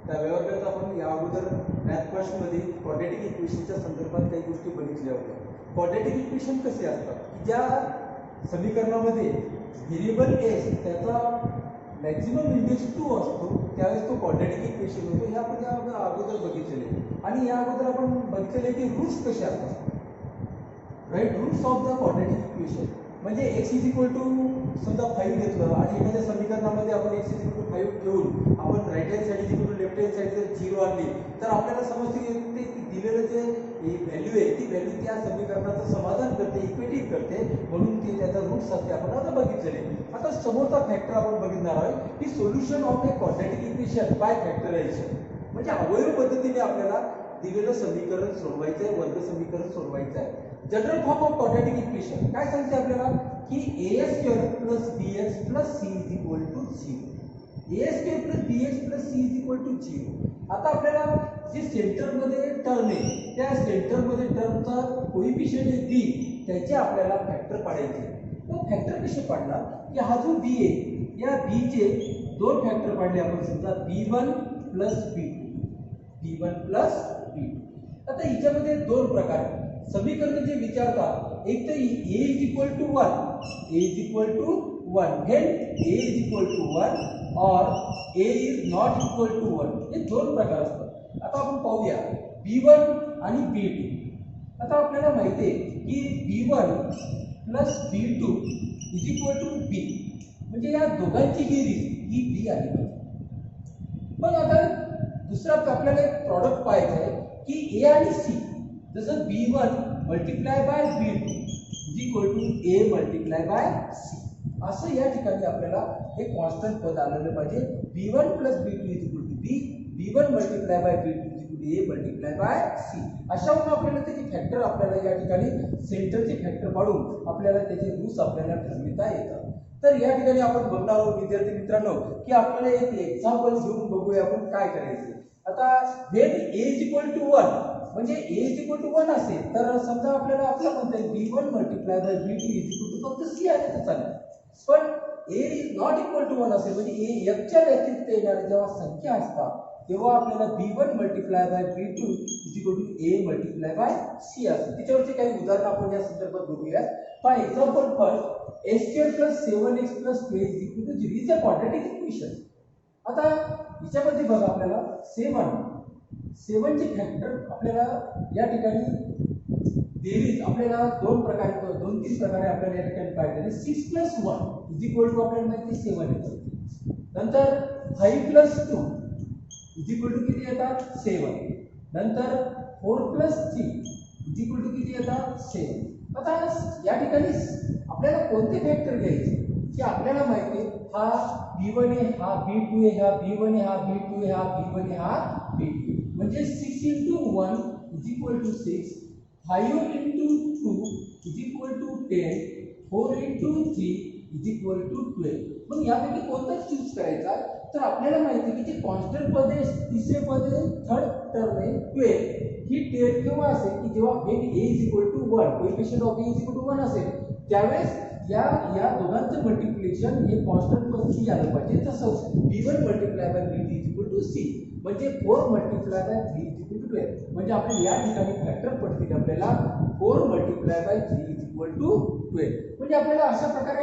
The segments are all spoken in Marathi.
त्या व्यवहारात आपण या अगोदर मॅथ फर्स्टमध्ये क्वाड्रॅटिक इक्वेशनच्या संदर्भात काही गोष्टी बघितल्या होत्या। क्वाड्रॅटिक इक्वेशन कसे असतात की ज्या समीकरणामध्ये व्हेरिएबल एस त्याचा मॅक्सिमम इंडेक्स 2 असतो त्यावेळेस तो क्वाड्रॅटिक इक्वेशन होतो। हे आपण या अगोदर बघितलेले आणि या अगोदर आपण बघितलेले की रूट्स कसे असतात, right. Roots of the quadratic equation म्हणजे x समजा 5 घेतलं आणि एखाद्या समीकरणामध्ये आपण x 5 घेऊन आपण right hand side left hand side जर 0 आणली तर आपल्याला समजते की दिलेलं जे व्हॅल्यू आहे ती व्हॅल्यू त्या समीकरणाचं समाधान करते, इक्वेटिव्ह करते, म्हणून ते त्याचा रूट्स असते आपण आता बघितलेले। आता समोरचा फॅक्टर आपण बघणार आहोत की solution of A quadratic equation by factorisation म्हणजे अवयव पद्धतीने आपल्याला दिलेलं समीकरण सोडवायचं आहे, वर्ग समीकरण सोडवायचं आहे। General form of quadratic equation काय सांगते आपल्याला की a² + bx + c = 0, a² + bx + c = 0। आता आपल्याला जे सेंटर मध्ये टर्म आहे त्या सेंटर मध्ये टर्मचा कोएफिशिएंट आहे b त्याचे आपल्याला फॅक्टर पाडायचे। तो फॅक्टर कसे पाडणार की हा जो b आहे या b चे दोन फॅक्टर पाडले आपण, समजा b1 + b1 + b2। आता याच्यामध्ये दोन प्रकार समीकरण जे विचारतात, एक तर a = 1 when a = 1 or a is not equal to 1, हे दोन प्रकार असतात। आता आपण पाहूया b1 आणि b2। आता आपल्याला माहिती आहे की b1 + b2 = b म्हणजे या दोघांची बेरीज ही b आली पाहिजे। पण आता दुसरा आपल्याला एक प्रॉडक्ट पाहायचं आहे की a आणि c, जसं b1 × b2 = a × c, असं या ठिकाणी आपल्याला हे कॉन्स्टंट पद आलेलं पाहिजे। b1 + b2 = b, b1 × b2 = a × c। अशावरून आपल्याला त्याचे फॅक्टर आपल्याला या ठिकाणी सेंटरचे फॅक्टर पाडून आपल्याला त्याचे रूट्स आपल्याला ठरविता येतात। तर या ठिकाणी आपण बघणार आहोत विद्यार्थी मित्रांनो की आपल्याला एक एक्झाम्पल घेऊन बघूया आपण काय करायचे। आता when a = 1 म्हणजे a = 1 असेल तर समजा आपल्याला आपलं म्हणता येईल b1 × b2 फक्त c आले तर चालेल। पण a is not equal to 1 असेल म्हणजे a 1 च्या व्यतिरिक्त येणाऱ्या जेव्हा संख्या असतात तेव्हा आपल्याला b1 × b2 = a × c असेल। त्याच्यावरचे काही उदाहरण आपण या संदर्भात बघूया। For example first a² + 7x + 12 = 0 is a quadratic equation. आता याच्यामध्ये बघा आपल्याला 7 चे फॅक्टर आपल्याला या ठिकाणी बेरीज आपल्याला दोन तीन प्रकारे आपल्याला या ठिकाणी पाहिजे आहे। 6 + 1 आपल्याला माहिती 7 येतं, नंतर 5 + 2 किती येतात 7, नंतर 4 + 3 किती येतात 7। आता या ठिकाणी आपल्याला कोणते फॅक्टर घ्यायचे की आपल्याला माहिती आहे हा b1 आहे, हा b2 आहे, हा b1 आहे, हा b2 आहे, हा b1 आहे, हा b2 म्हणजे 6 × 1 = 6, 5 × 2 = 10, 4 × 3 = 12। मग यापैकी कोणता चूज करायचा तर आपल्याला माहिती आहे की जे कॉन्स्टंट पद आहे तिसरे पद आहे थर्ड टर्म आहे 12, ही 12 केव्हा असेल की जेव्हा when a = 1 coefficient of a = 1 असेल त्यावेळेस या दोघांचं मल्टिप्लिकेशन हे कॉन्स्टंट पद c आलं पाहिजे। तसंच b1 × b2 = c म्हणजे 4 × 3 = 12 म्हणजे आपल्याला या ठिकाणी फॅक्टर पडतील आपल्याला 4 × 3 = 12। म्हणजे आपल्याला अशा प्रकारे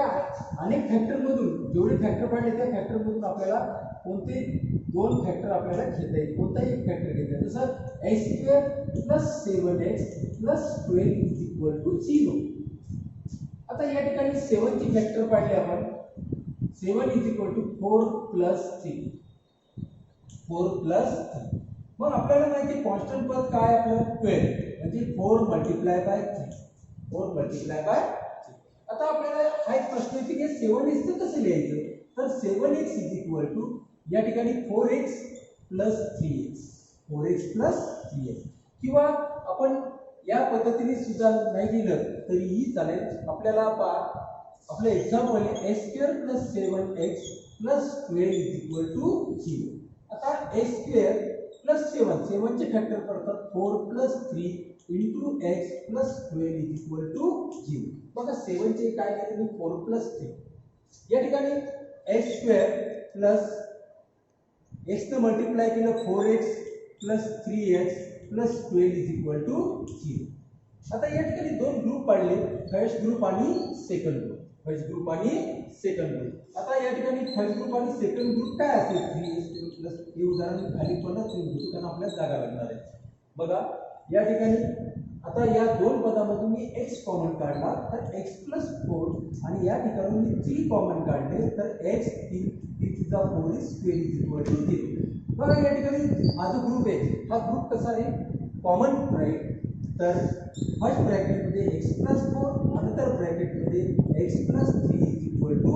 अनेक फॅक्टर मधून जेवढे फॅक्टर पाहिजे त्या फॅक्टर मधून आपल्याला कोणते दोन फॅक्टर आपल्याला घेता येईल, कोणताही एक फॅक्टर घेता येईल। जसं a² + 7x + 12 = 0। आता या ठिकाणी 7 ची फॅक्टर पाडले आपण, 7 = 4 + 3, 4 + 3। मग आपल्याला माहिती कॉन्स्टंट पद काय आपल्याला 12 म्हणजे 4 × 3, 4 × 3। आता आपल्याला हा एक प्रश्न आहे की 7x चं कसं लिहायचं तर 7x या ठिकाणी 4x + 3x, 4x + 3x किंवा आपण या पद्धतीने सुद्धा नाही लिहिलं तरीही चालेल। आपल्याला आपलं एक्झाम्पल आहे a² + 7x + 12 = 0। आता a² + 7 चे फॅक्टर पडतात 4 + 3 × x + 12 = 0। बघा 7 चे काय घेतले 4 + 3 या ठिकाणी x² + x ने मल्टिप्लाय केलं 4x plus 3x plus 12 is equal to 0. आता या ठिकाणी दोन ग्रुप पाडले, फर्स्ट ग्रुप आणि सेकंड ग्रुप. फर्स्ट ग्रुप आणि सेकंड ग्रुप. आता या ठिकाणी फर्स्ट ग्रुप आणि सेकंड ग्रुप काय असेल 3x प्लस हे उदाहरण खाली पण तुम्ही कारण आपल्याला जागा लागणार आहे. बघा या ठिकाणी आता या दोन पदामधून मी x कॉमन काढला तर x प्लस 4 आणि या ठिकाणी मी 3 कॉमन काढले तर x 3 चा 4 स्क्वेअर इज इक्वल टू 0. बघा या ठिकाणी हा जो ग्रुप आहे हा ग्रुप कसा आहे कॉमन राईट. तर फर्स्ट ब्रॅकेट मध्ये x प्लस 4 नंतर ब्रॅकेट मध्ये x plus 3 is equal to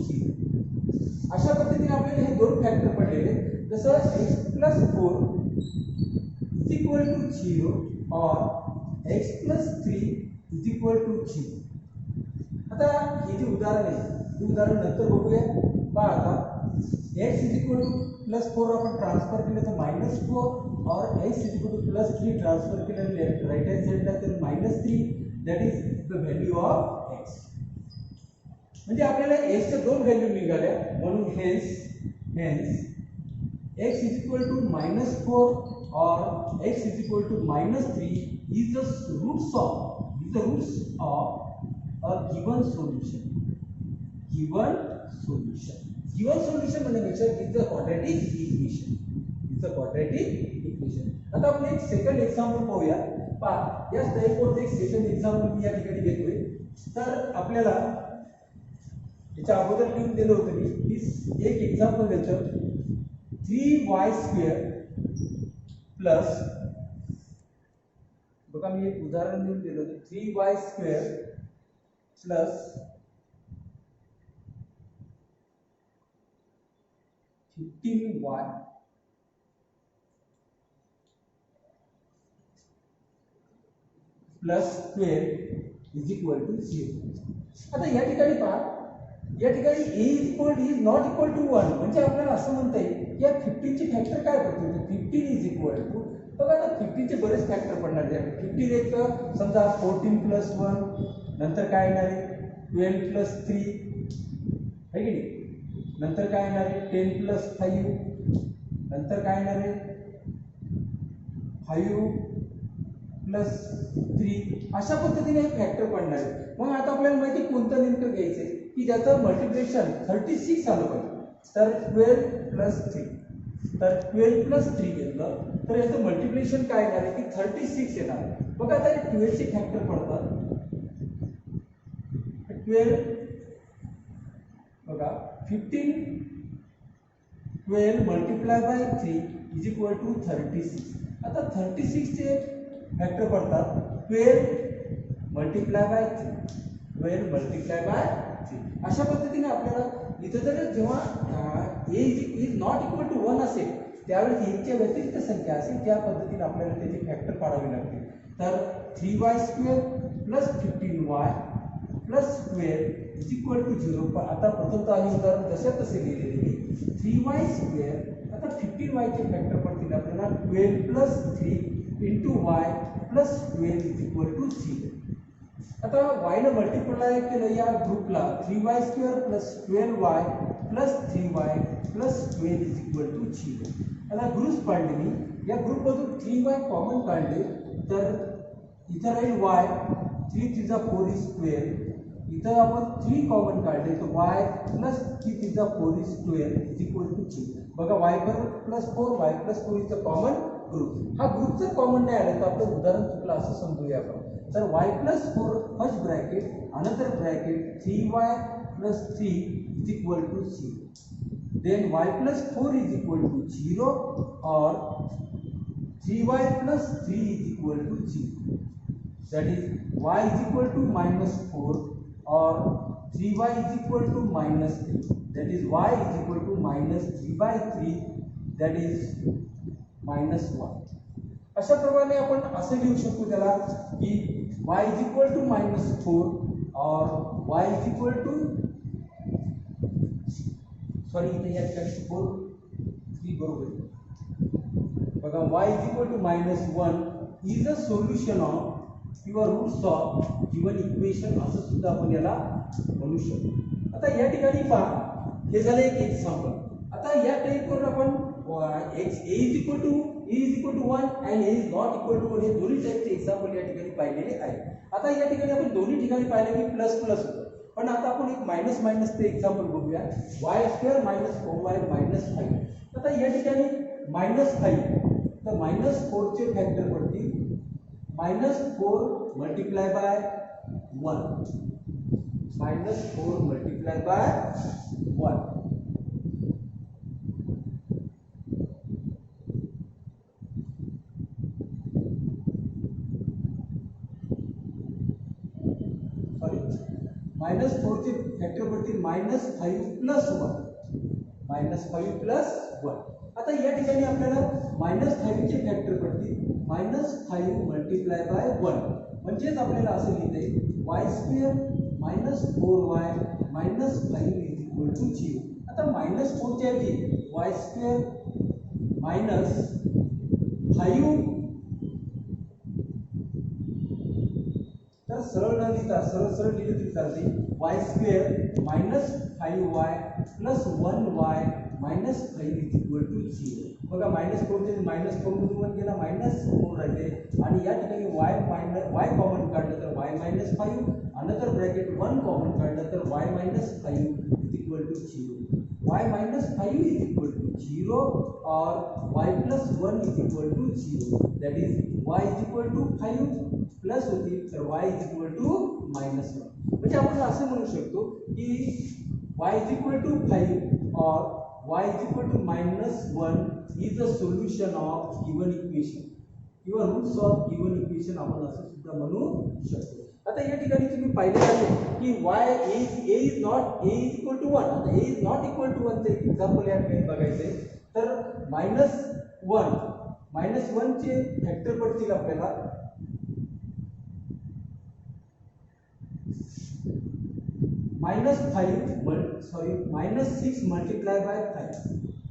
0. अशा पद्धतीने आपल्याला हे दोन फॅक्टर पडलेले जसं x plus 4 is equal to 0 और x plus 3 is equal to 0. आता हे जे उदाहरण आहे ते उदाहरण नंतर बघूया. पहा आता x is equal to plus 4 आपण ट्रान्सफर केलं तर माइनस 4 और x is equal to plus 3 transfer केलं राइट हँड साइडला तर minus 3 that is the value of x. म्हणजे आपल्याला x च्या दोन व्हॅल्यू निघाल्या म्हणून hence x is equal to minus 4 और x is equal to minus 3 is the roots of a given solution. Given solution म्हणजे is the quadratic equation. It's a quadratic equation. आता आपण एक सेकंड एक्झाम्पल पाहूया. पहा या स्टेपवर एक सेकंड एक्झाम्पल मी या ठिकाणी घेतोय. तर आपल्याला याच्या अगोदर लिहून दिलं होतं मी एक एक्झाम्पल देतो 3y² प्लस बघा मी एक उदाहरण देऊन दिलं होतं 3y² plus 15y plus 12 is equal to 0. आता या ठिकाणी पहा या ठिकाणी a is not equal to 1 म्हणजे आपल्याला असं म्हणता येईल की या 15 चे फॅक्टर काय पडतील. 15 इज इक्वल टू बघा आता 15 चे बरेच फॅक्टर पडणार आहेत. 15 एक समजा 14 प्लस 1 नंतर काय येणार आहे 12 प्लस 3 आहे की नाही. नंतर काय येणार आहे 10 प्लस 5 नंतर काय येणार आहे 5 प्लस 3 अशा पद्धतीने हे फॅक्टर पडणार आहे. मग आता आपल्याला माहिती कोणतं नेमकं घ्यायचंय की ज्याचं मल्टिप्लिकेशन 36 आलं पाहिजे. तर 12 प्लस 3 तर 12 प्लस 3 घेतलं तर याचं मल्टिप्लिकेशन काय येणार आहे की 36 येणार. बघा आता 12 चे फॅक्टर पडतात 12 बघा 12 multiply by 3 is equal to 36. आता 36 चे फॅक्टर पडतात 12 मल्टिप्लाय बाय 3 12 मल्टिप्लाय बाय 3. अशा पद्धतीने आपल्याला इथं जर जेव्हा a is not equal to 1 असेल त्यावेळेस 1 च्या व्यतिरिक्त संख्या असेल त्या पद्धतीने आपल्याला त्याचे फॅक्टर पाडावे लागतील. तर 3y² plus 15y plus 12 is equal to 0. आता प्रथमतः हे उदाहरण जशा तसे लिहिलेले 3y² आता 15y चे फॅक्टर पडतील आपल्याला 12 plus 3 into y plus 12 is equal to 0. आता y ने मल्टिप्लाय केलं या ग्रुपला 3y² plus 12y plus 3y plus 12 is equal to 0. आता ग्रुप्स पाडले मी या ग्रुप मधून 3y कॉमन काढले तर इथं राहील y 3 3 4 इज 12. इथं आपण 3 कॉमन काढले तर y plus 3 3 4 is 12 is equal to 0. बघा y plus 4 y plus 4 is a common group. हा ग्रुप जर कॉमन नाही आला तर आपलं उदाहरण चुकलं असं समजूया आपण. तर y plus 4 first bracket another bracket 3y plus 3 is equal to 0. Then y plus 4 is equal to 0 और 3y plus 3 is equal to 0. That is y is equal to minus 4 और 3y is equal to minus 3. That is y is equal to minus 3/3 that is minus 1. अशा प्रमाणे आपण असे लिहू शकतो त्याला की y is equal to minus 4 और y is equal to sorry इथे या ठिकाणी 4 3 बरोबर बघा y is equal to minus 1 is a solution of किंवा रूट्स ऑफ गिवन इक्वेशन असं सुद्धा आपण याला म्हणू शकतो. आता या ठिकाणी पहा हे झालं एक एक्झाम्पल. आता या टाइपवर आपण x a is equal to 1 and a is not equal to 1 हे दोन्ही टाइपचे एक्झाम्पल या ठिकाणी पाहिलेले आहे. आता या ठिकाणी आपण दोन्ही ठिकाणी पाहिलं की प्लस प्लस होतं, पण आता आपण एक मायनस मायनस ते एक्झाम्पल बघूया. y² minus 4y minus 5. आता या ठिकाणी -5 तर -4 चे फॅक्टर पडतील -4 मल्टिप्लाय बाय 1 -4 मल्टिप्लाय बाय 1. -4 चे फॅक्टर पडतील -5 प्लस 1 -5 प्लस 1. आता या ठिकाणी आपल्याला -5 चे फॅक्टर पडतील -5 मल्टिप्लाय बाय 1, म्हणजेच आपल्याला असं लिहिता येईल y² -4y -5 is equal to 0. आता -4 च्या ऐवजी y² -5 तर सरळ न लिहिता सरळ लिहिले तरी चालते y² -5y plus 1y -5 is equal to 0. बघा -4 चे -4 मधून 1 गेला -4 राहिले आणि या ठिकाणी y कॉमन काढलं तर y -5 अनदर ब्रॅकेट 1 कॉमन काढलं तर y -5 is equal to 0. y -5 is equal to 0 और y plus 1 is equal to 0. That is y is equal to 5 plus होती तर y इज इक्वल टू -1. म्हणजे आपण असं म्हणू शकतो की y इज इक्वल टू 5 और y is equal to -1 is the solution of given equation किंवा रूट्स ऑफ गिवन इक्वेशन आपण असं सुद्धा म्हणू शकतो. आता या ठिकाणी तुम्ही पाहिले आहे की a is not a is equal to 1. आता a is not equal to 1 चे एक्झाम्पल या ठिकाणी बघायचे तर -1 चे फॅक्टर पडतील आपल्याला -6 मल्टिप्लाय बाय 5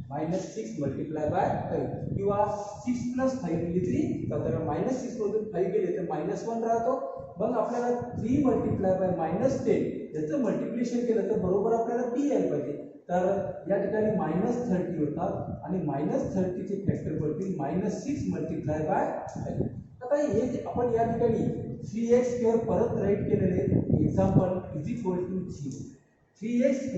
-6 मल्टिप्लाय बाय 5 किंवा 6 प्लस 5 लिहिली तरी तर -6 मधून 5 गेले तर -1 राहतो. मग आपल्याला 3 मल्टिप्लाय बाय -10 याचं मल्टिप्लिकेशन केलं तर बरोबर आपल्याला p यायला पाहिजे. तर या ठिकाणी -30 होतात आणि -30 चे फॅक्टर पडतील -6 मल्टिप्लाय बाय 5. आता हे जे आपण या ठिकाणी 3x² परत राईट केलेले example is equal to 0. 3x²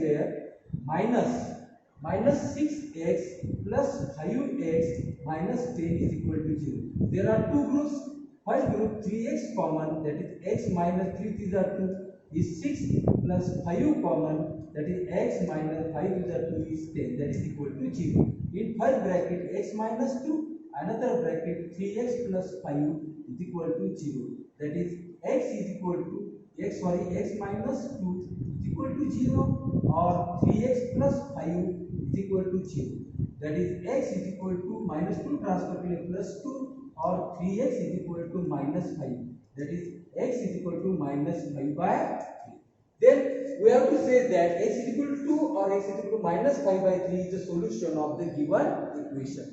-6x plus 5x minus 10 is equal to 0. There are two groups. First group 3x common, that is x minus 3 is 2 is 6 plus 5 common, that is x minus 5 is 2 is 10, that is equal to 0. In first bracket x minus 2, another bracket 3x plus 5 is equal to 0. That is x is equal to x minus 2 is equal to 0 or 3x plus 5 is equal to 0. That is x is equal to -2 transfer के लिए +2 और 3x is equal to -5. That is x is equal to -5 by 3. Then we have to say that x is equal to 2 or x is equal to -5 by 3 is the solution of the given equation.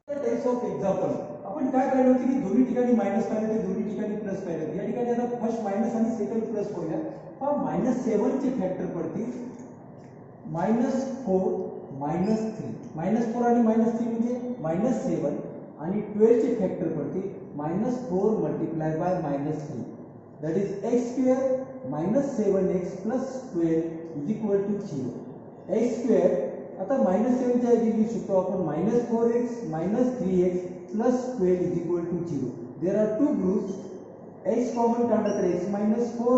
Types of example. आपण काय पाहिलं होतं की दोन्ही ठिकाणी मायनस पाहिलं ते दोन्ही ठिकाणी प्लस पाहिलं. या ठिकाणी आता फर्स्ट मायनस आणि सेकंड प्लस करूया. पहा -7 चे फॅक्टर पडतील -4 -3 आणि -3 म्हणजे -7 आणि 12 चे फॅक्टर पडतील -4 multiply by -3. That is x² -7x + 12 is equal to 0. x² आता -7 च्या ऐवजी लिहू शकतो आपण -4x -3x plus 12 is equal to 0. There are two groups. x common काढला तर x minus 4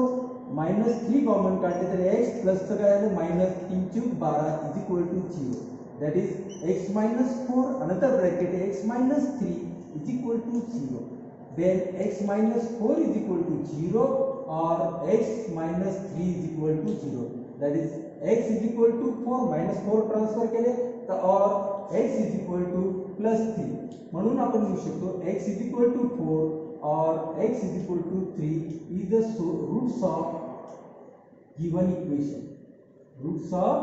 minus 3 common काढले तर x plus चं काय आलं -3 × 12 is equal to 0. That is x minus 4 another bracket x minus 3 is equal to 0. Then x minus 4 is equal to 0 or x minus 3 is equal to 0. That is x is equal to 4 -4 transfer केले तर और x is equal to +3. म्हणून आपण लिहू शकतो x is equal to 4 or x is equal to 3 is the roots of given equation. Roots of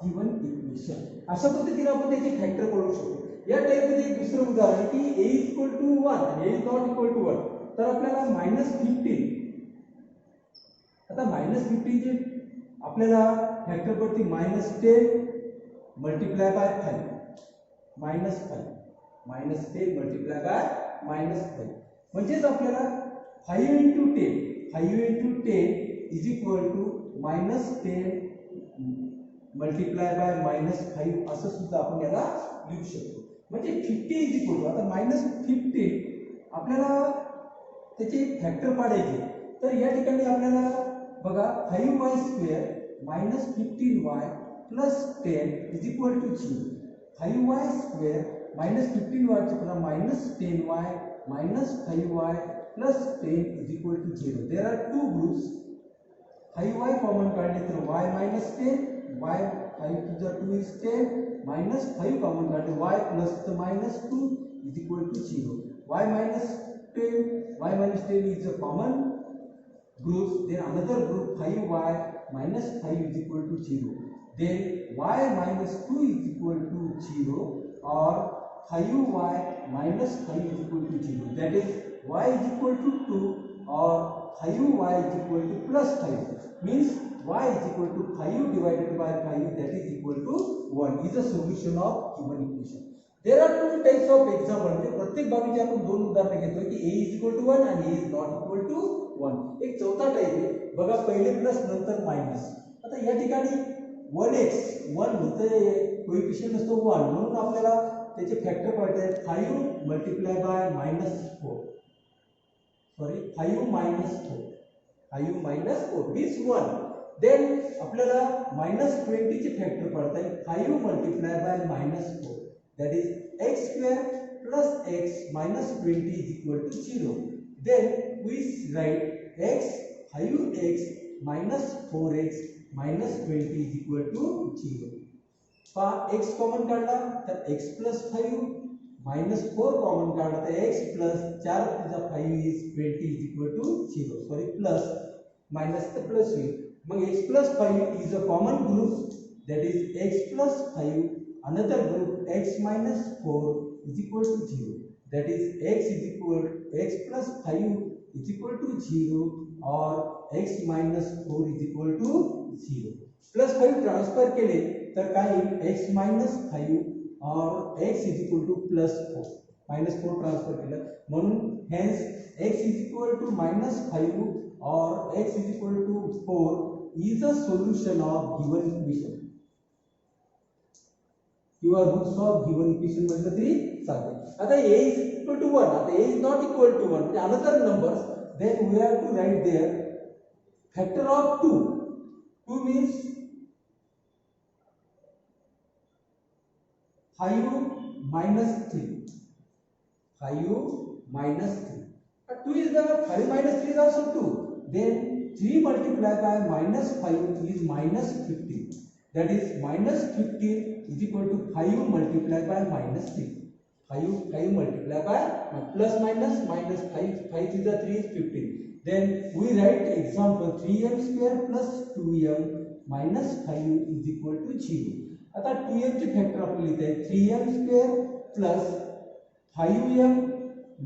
given equation. अशा पद्धतीने आपण त्याचे फॅक्टर काढू शकतो. या टाइप मध्ये एक दुसरं उदाहरण की a is equal to 1 आणि a is not equal to 1 तर आपल्याला -15 आता -15 चे आपल्याला फॅक्टर पडतील -10 multiply by 5 minus 5 minus 10 multiply by minus 5 म्हणजेच आपल्याला 5 into 10 is equal to minus 10 multiply by minus 5 असं सुद्धा आपण याला लिहू शकतो. म्हणजे 50 इज इक्वल टू आता मायनस 15 आपल्याला त्याचे फॅक्टर पाडायचे तर या ठिकाणी आपल्याला बघा 5y square minus 15y plus 10 is equal to 0. 5y square minus 15y चे पुन्हा minus 10y minus 5y plus 10 is equal to 0. There are two groups 5y common काढले तर y minus 10 y 5 to the 2 is 10 minus 5 common काढले y plus the minus 2 is equal to 0. y minus 10 is a common group. Then another group 5y minus 5 is equal to 0. Then y minus 2 is equal to 0 or 5y minus 5 is equal to 0. That is y is equal to 2 or 5y is equal to plus 5 means y is equal to 5 divided by 5 that is equal to 1 is a solution of given equation. There are two types of example. म्हणजे प्रत्येक बाबीचे आपण दोन उदाहरणे घेतोय की a is equal to 1 आणि a is not equal to 1. एक चौथा टाइप आहे बघा पहिले प्लस नंतर मायनस. आता या ठिकाणी 1x 1 होते कोएफिशिएंट असतो 1 म्हणून आपल्याला त्याचे फॅक्टर पाहिजे 5 multiply by minus 4 sorry 5 minus 4 means 1. Then आपल्याला मायनस 20 चे फॅक्टर पडत आहे 5 multiply by minus 4 that is x square plus x minus 20 is equal to 0. Then we write x 5x minus 4x minus 20 is equal to 0. पहा x कॉमन काढला तर x plus 5 minus 4 कॉमन काढला तर x plus 4 to the 5 is 20 is equal to 0. Sorry plus minus the plus होईल. मग x plus 5 is a common group that is x plus 5 another group x minus 4 is equal to 0. That is x plus 5 is equal to 0 or x minus 4 is equal to 0. Plus 5 transfer केले तर काय येईल x minus 5 or x is equal to plus 4 minus 4 transfer केलं म्हणून hence x is equal to minus 5 or x is equal to 4 is a solution of given equation. किंवा रूट्स ऑफ गिवन इक्वेशन म्हटलं तरी चालते. आता a is equal to 1 आता a is not equal to 1 म्हणजे another numbers then we have to write there factor of 2 means 5 minus 3 2 is the 5 minus 3 is also 2 then 3 multiplied by minus 5 is minus 15 that is minus 15 is equal to 5 multiplied by minus 3. 5 multiplied by plus minus 5 to the 3 is 15. Then we write example 3m square plus 2m minus 5 is equal to 0. आता 2m चे फॅक्टर आपण लिहित आहे 3m square plus 5m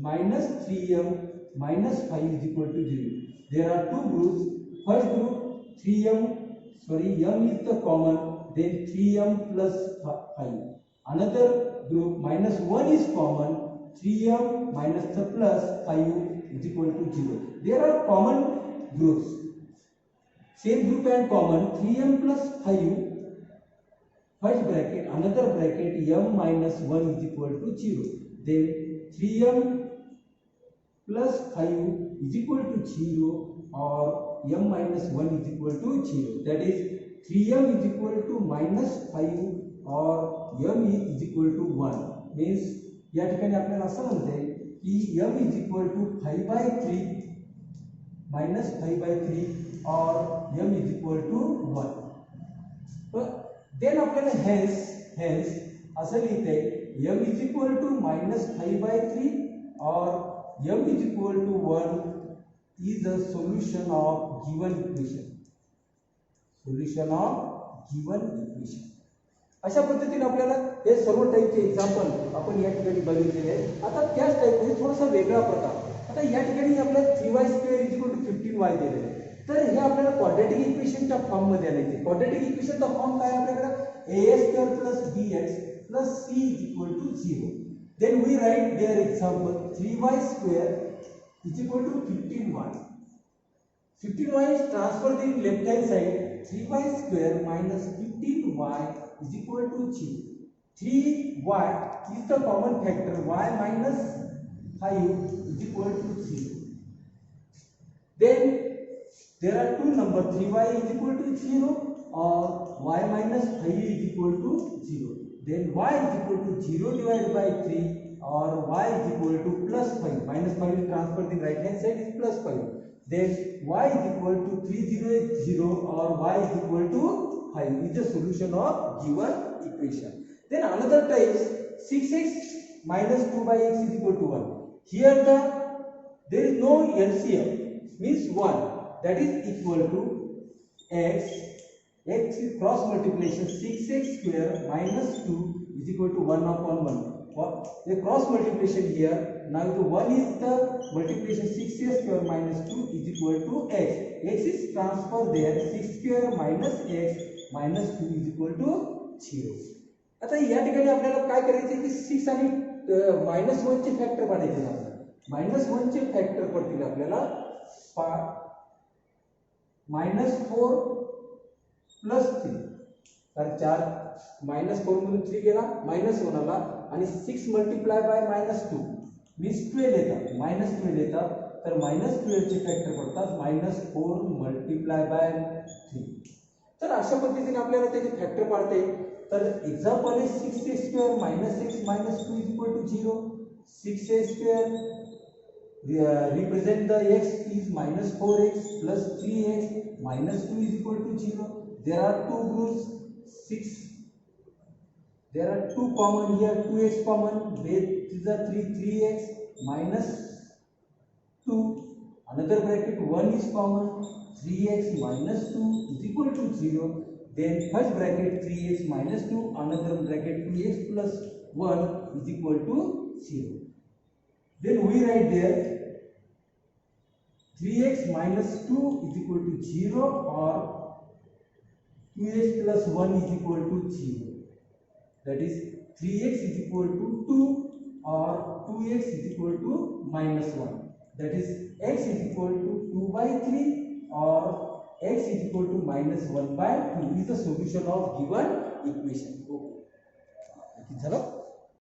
minus 3m minus 5 is equal to 0. There are two groups. First group 3m m is the common then 3m plus 5. Another group minus 1 is common 3m minus the plus 5 is equal to 0. There are common groups same group and common 3m plus 5 first bracket another bracket m minus 1 is equal to 0. Then 3m plus 5 is equal to 0 or m minus 1 is equal to 0. That is 3m is equal to minus 5 or m is equal to 1 means या ठिकाणी आपल्याला असं म्हणते की m is equal to 5/3 minus 5/3 or m is equal to 1. then आपल्याला hence असं लिहिते m is equal to minus 5/3 or m is equal to 1 is a solution of given equation. अशा पद्धतीने आपल्याला हे सर्व टाइपचे एक्झाम्पल आपण या ठिकाणी बघितलेले आहेत. आता त्याच टाइपमध्ये थोडासा वेगळा प्रकार आता या ठिकाणी आपल्याला 3y² = 15y दिलेले आहे तर हे आपल्याला क्वाड्रॅटिक इक्वेशनच्या फॉर्म मध्ये आणायचे. क्वाड्रॅटिक इक्वेशनचा फॉर्म काय आपल्याकडे a² + bx + c = 0. Then we write their example 3y² = 15y. 15y is transferred in left hand side. 3y² - 15y = 0. 3y is the common factor. Y - 5 = 0. Then there are two numbers 3y = 0 or y - 5 = 0. Then y = 0 divided by 3 or y = +5. -5 is transferred in right hand side is +5. Then y = 300 or y = 5 is the solution of given equation. Then another type 6x - 2x = 1. Here there is no LCM, means 1, that is equal to x is cross multiplication 6x² - 2 is equal to 1/1. The cross multiplication here, now the 1 is the multiplication 6x² - 2 is equal to x. X is transferred there, 6² - x - 2 is equal to 0. आता या ठिकाणी आपल्याला काय करायचे की 6 आणि -1 चे फॅक्टर काढायचे आहेत. -1 चे फॅक्टर पडतील आपल्याला -4 + 3, कारण 4 -4 मधून 3 गेला, -1 आला आणि 6 मल्टिप्लाय बाय -2 मीन्स 12 येतात, -12 येतात. तर -12 चे फॅक्टर पडतात -4 मल्टिप्लाय बाय 3. तर अशा पद्धतीने आपल्याला त्याचे फॅक्टर पाडते. तर एक्झाम्पल आहे 6x² - x - 2 = 0. 6x² represent the x is -4x plus 3x minus 2 is equal to 0. There are two groups 6. There are two common here, 2x common. There is a 3x minus 2. Another bracket 1 is common. 3x minus 2 is equal to 0. Then first bracket 3x minus 2. Another bracket 2x plus 1 is equal to 0. Then we write there 3x minus 2 is equal to 0 or 2x plus 1 is equal to 0. That is 3x is equal to 2 or 2x is equal to -1. That is x is equal to 2/3 or x is equal to -1/2 is the solution of given equation. Okay. झालं.